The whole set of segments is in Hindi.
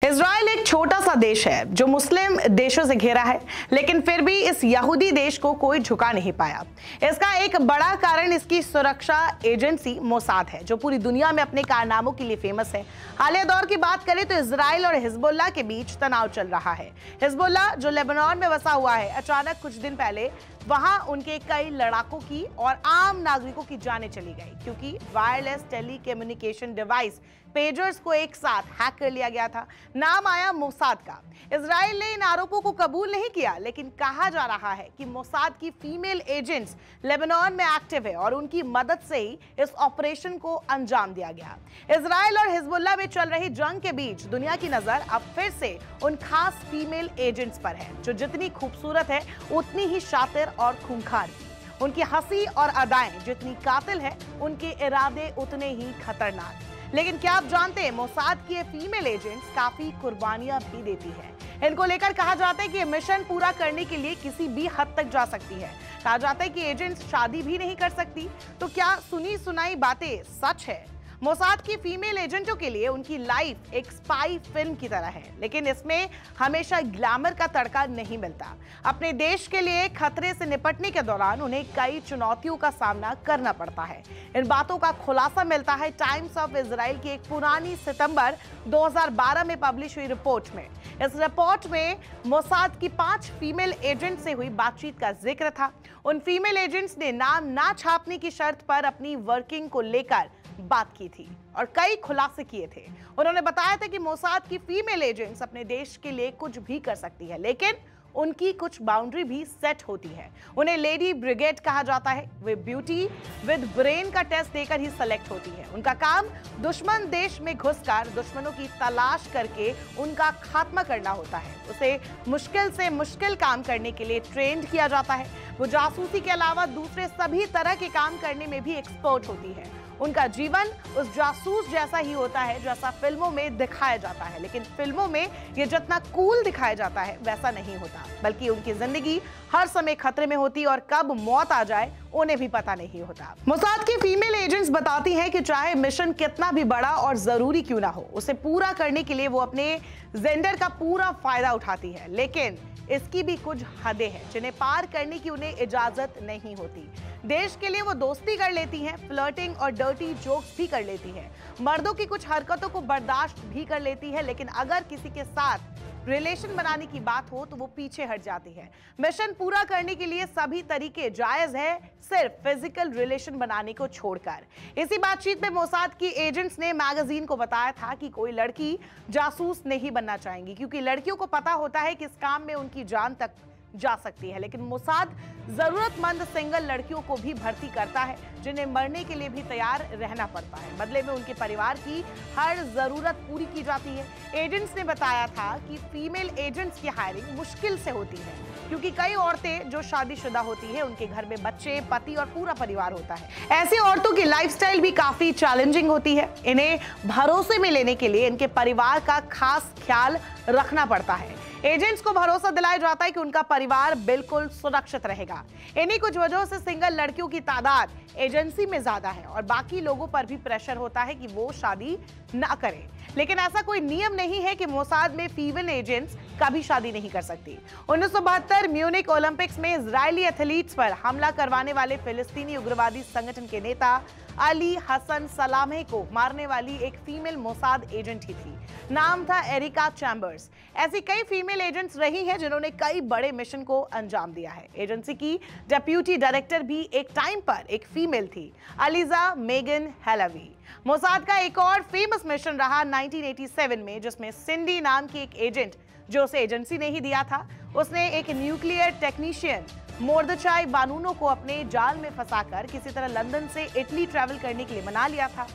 इजराइल एक छोटा सा देश है जो मुस्लिम देशों से घिरा है, लेकिन फिर भी इस यहूदी देश को कोई झुका नहीं पाया। इसका एक बड़ा कारण इसकी सुरक्षा एजेंसी मोसाद है, जो पूरी दुनिया में अपने कारनामों के लिए फेमस है। हालिया दौर की बात करें तो इजराइल और हिजबुल्लाह के बीच तनाव चल रहा है। हिजबुल्लाह जो लेबनान में बसा हुआ है, अचानक कुछ दिन पहले वहां उनके कई लड़ाकों की और आम नागरिकों की जानें चली गई, क्योंकि वायरलेस टेलीकम्युनिकेशन डिवाइस पेजर्स को एक साथ हैक कर लिया गया था। नाम आया मोसाद का। इजराइल ने इन आरोपों को कबूल नहीं किया, लेकिन कहा जा रहा है कि मोसाद की फीमेल एजेंट्स लेबनान में एक्टिव है और उनकी मदद से ही इस ऑपरेशन को अंजाम दिया गया। इजराइल और हिजबुल्लाह में चल रही जंग के बीच दुनिया की नजर अब फिर से उन खास फीमेल एजेंट्स पर है, जो जितनी खूबसूरत है उतनी ही शातिर और खूंखार भी। उनकी हंसी और अदाएं जितनी कातिल है, उनके इरादे उतने ही खतरनाक। लेकिन क्या आप जानते हैं, मोसाद की ये फीमेल एजेंट्स काफी कुर्बानियां भी देती है। इनको लेकर कहा जाता है कि ये मिशन पूरा करने के लिए किसी भी हद तक जा सकती है। कहा जाता है कि एजेंट्स शादी भी नहीं कर सकती। तो क्या सुनी सुनाई बातें सच है? मोसाद की फीमेल एजेंटों के लिए उनकी लाइफ एक स्पाई फिल्म की तरह है, लेकिन इसमें हमेशा ग्लैमर का तड़का नहीं मिलता। अपने देश के लिए खतरे से निपटने के दौरान उन्हें कई चुनौतियों का सामना करना पड़ता है। इन बातों का खुलासा मिलता है टाइम्स ऑफ इजराइल की एक पुरानी सितंबर 2012 में पब्लिश हुई रिपोर्ट में। इस रिपोर्ट में मोसाद की 5 फीमेल एजेंट से हुई बातचीत का जिक्र था। उन फीमेल एजेंट्स ने नाम ना छापने की शर्त पर अपनी वर्किंग को लेकर बात की थी और कई खुलासे किए थे। उन्होंने बताया था कि मोसाद की फीमेल एजेंट्स अपने देश के लिए कुछ भी कर सकती है, लेकिन उनकी कुछ बाउंड्री भी सेट होती है। उन्हें लेडी ब्रिगेड कहा जाता है। वे ब्यूटी विद ब्रेन का टेस्ट देकर ही सेलेक्ट होती है। उनका काम दुश्मन देश में घुसकर दुश्मनों की तलाश करके उनका खात्मा करना होता है। उसे मुश्किल से मुश्किल काम करने के लिए ट्रेंड किया जाता है। वो जासूसी के अलावा दूसरे सभी तरह के काम करने में भी एक्सपर्ट होती है। उनका जीवन उस जासूस जैसा ही होता है जैसा फिल्मों में दिखाया जाता है, लेकिन फिल्मों में ये जितना कूल दिखाया जाता है वैसा नहीं होता, बल्कि उनकी जिंदगी हर समय खतरे में होती और कब मौत आ जाए उन्हें भी पता नहीं होता। मोसाद की फीमेल एजेंट्स बताती हैं कि चाहे मिशन कितना भी बड़ा और जरूरी क्यों ना हो, उसे पूरा करने के लिए वो अपने जेंडर का पूरा फायदा उठाती है, लेकिन इसकी भी कुछ हदें हैं जिन्हें पार करने की उन्हें इजाजत नहीं होती। देश के लिए वो दोस्ती कर लेती हैं, फ्लर्टिंग और डर्टी जोक्स भी कर लेती हैं, मर्दों की कुछ हरकतों को बर्दाश्त भी कर लेती है, लेकिन अगर किसी के साथ रिलेशन बनाने की बात हो तो वो पीछे हट जाती है। मिशन पूरा करने के लिए सभी तरीके जायज है, सिर्फ फिजिकल रिलेशन बनाने को छोड़कर। इसी बातचीत में मोसाद की एजेंट्स ने मैगजीन को बताया था कि कोई लड़की जासूस नहीं बनना चाहेंगी, क्योंकि लड़कियों को पता होता है कि इस काम में उनकी जान तक जा सकती है। लेकिन मोसाद जरूरतमंद सिंगल लड़कियों को भी भर्ती करता है, जिन्हें मरने के लिए भी तैयार रहना पड़ता है। बदले में उनके परिवार की हर जरूरत पूरी की जाती है। एजेंट्स ने बताया था कि फीमेल एजेंट्स की हायरिंग मुश्किल से होती है, क्योंकि कई औरतें जो शादीशुदा होती है उनके घर में बच्चे, पति और पूरा परिवार होता है। ऐसी औरतों की लाइफस्टाइल भी काफी चैलेंजिंग होती है। इन्हें भरोसे में लेने के लिए इनके परिवार का खास ख्याल रखना पड़ता है। एजेंट्स को भरोसा दिलाया जाता है कि उनका परिवार बिल्कुल सुरक्षित रहेगा। इन्हीं कुछ वजहों से सिंगल लड़कियों की तादाद एजेंसी में ज्यादा है और बाकी लोगों पर भी प्रेशर होता है कि वो शादी ना करें। लेकिन ऐसा कोई नियम नहीं है कि मोसाद में फीमेल एजेंट्स कभी शादी नहीं कर सकती। 1972 म्यूनिक ओलंपिक्स में इजरायली एथलीट्स पर हमला करवाने वाले फिलिस्तीनी उग्रवादी संगठन के नेता अली हसन सलामे को मारने वाली एक फीमेल मोसाद एजेंट ही थी। नाम था एरिका चैम्बर्स। ऐसी कई फीमेल एजेंट्स रही हैं जिन्होंने कई बड़े मिशन को अंजाम दिया है। एजेंसी की डेप्यूटी डायरेक्टर भी एक टाइम पर एक फीमेल थी, अलीजा मेगन हेलावी। मोसाद का एक और फेमस मिशन रहा 1987 में, जिसमें सिंडी नाम की एक एजेंट, जो उसे एजेंसी ने ही दिया था, उसने एक न्यूक्लियर टेक्नीशियन मोर्दचाई बानूनो को अपने जाल में फंसाकर किसी तरह लंदन से इटली ट्रैवल करने के लिए मना लिया था।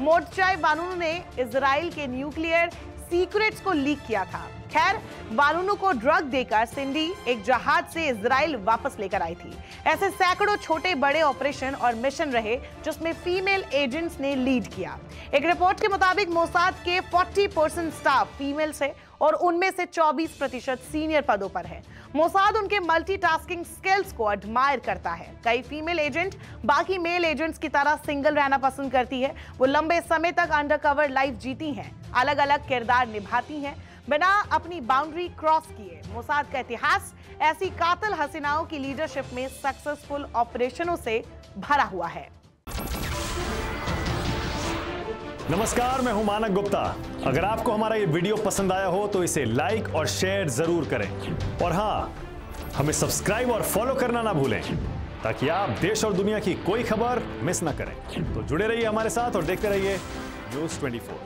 मोर्दचाई बानूनो ने इजराइल के न्यूक्लियर सीक्रेट्स को लीक किया था। खैर, बानूनो को ड्रग देकर सिंडी एक जहाज से इजराइल वापस लेकर आई थी। ऐसे सैकड़ों छोटे बड़े ऑपरेशन और मिशन रहे जिसमें फीमेल एजेंट्स ने लीड किया। एक रिपोर्ट के मुताबिक मोसाद के 40% स्टाफ फीमेल्स है और उनमें से 24% सीनियर पदों पर है। मोसाद उनके मल्टीटास्किंग स्किल्स को एडमायर करता है। कई फीमेल एजेंट बाकी मेल एजेंट्स की तरह सिंगल रहना पसंद करती है। वो लंबे समय तक अंडरकवर लाइफ जीती हैं, अलग अलग किरदार निभाती हैं, बिना अपनी बाउंड्री क्रॉस किए। मोसाद का इतिहास ऐसी कातिल हसीनाओं की लीडरशिप में सक्सेसफुल ऑपरेशनों से भरा हुआ है। नमस्कार, मैं हूं मानक गुप्ता। अगर आपको हमारा ये वीडियो पसंद आया हो तो इसे लाइक और शेयर जरूर करें, और हां, हमें सब्सक्राइब और फॉलो करना ना भूलें ताकि आप देश और दुनिया की कोई खबर मिस ना करें। तो जुड़े रहिए हमारे साथ और देखते रहिए News 24।